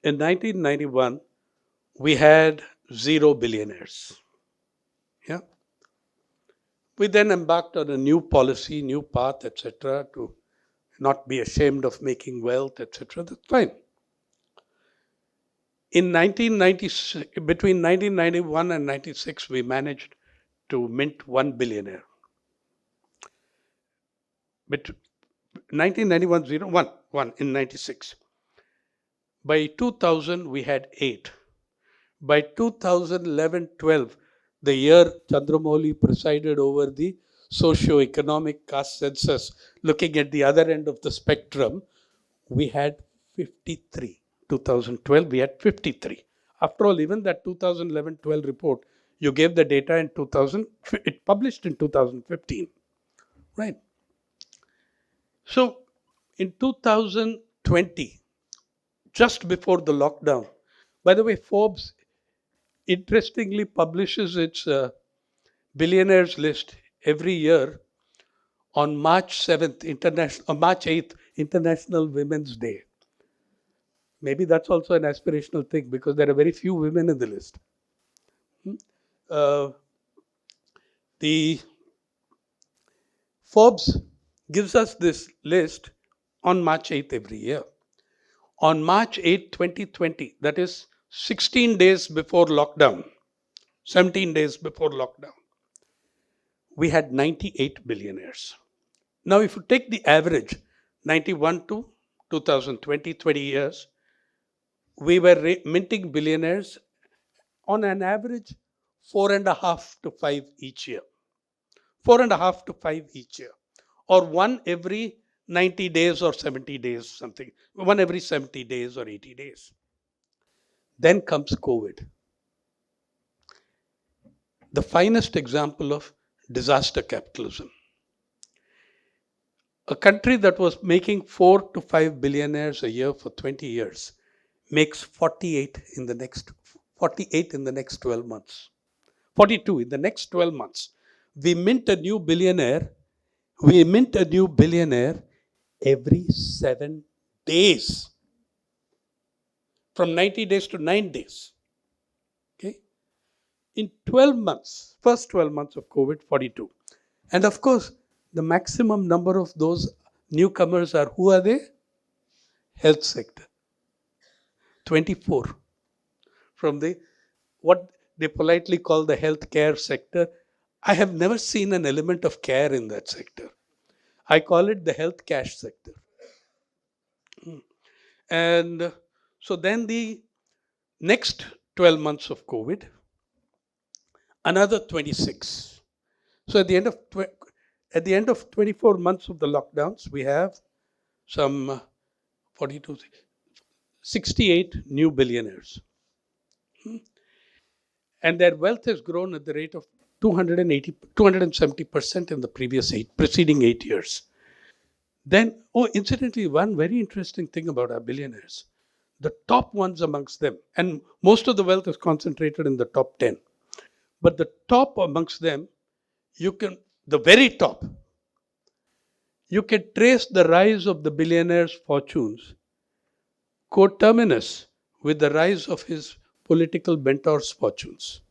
In 1991, we had 0 billionaires. Yeah. We then embarked on a new policy, new path, etc., to not be ashamed of making wealth, etc. That's fine. In 1996, between 1991 and 96, we managed to mint 1 billionaire. But 1991, 1 in 96. By 2000, we had 8. By 2011-12, the year Chandramouli presided over the socio-economic caste census, looking at the other end of the spectrum, we had 53. 2012, we had 53. After all, even that 2011-12 report, you gave the data in 2000, it published in 2015, right? So in 2020, just before the lockdown, by the way, Forbes interestingly publishes its billionaires list every year on March 7th, March 8th, International Women's Day. Maybe that's also an aspirational thing because there are very few women in the list. The Forbes gives us this list on March 8th every year. On March 8, 2020, that is 16 days before lockdown, 17 days before lockdown, we had 98 billionaires. Now, if you take the average, 91 to 2020, 20 years, we were minting billionaires on an average 4.5 to 5 each year. 4.5 to 5 each year. Or one every 90 days or 70 days, something. One every 70 days or 80 days. Then comes COVID. The finest example of disaster capitalism. A country that was making 4 to 5 billionaires a year for 20 years makes 48 in the next 12 months. 42 in the next 12 months. We mint a new billionaire every 7 days. From 90 days to 9 days. Okay? In 12 months, first 12 months of COVID, 42. And of course, the maximum number of those newcomers are, who are they? Health sector. 24. From the, what they politely call the healthcare sector. I have never seen an element of care in that sector. I call it the health cash sector. And so then the next 12 months of COVID, another 26. So at the end of 24 months of the lockdowns, we have some 42, 68 new billionaires. And their wealth has grown at the rate of 270% in the preceding 8 years. Then, incidentally, one very interesting thing about our billionaires, the top ones amongst them, and most of the wealth is concentrated in the top 10, but the top amongst them, the very top, you can trace the rise of the billionaire's fortunes coterminous with the rise of his political mentor's fortunes.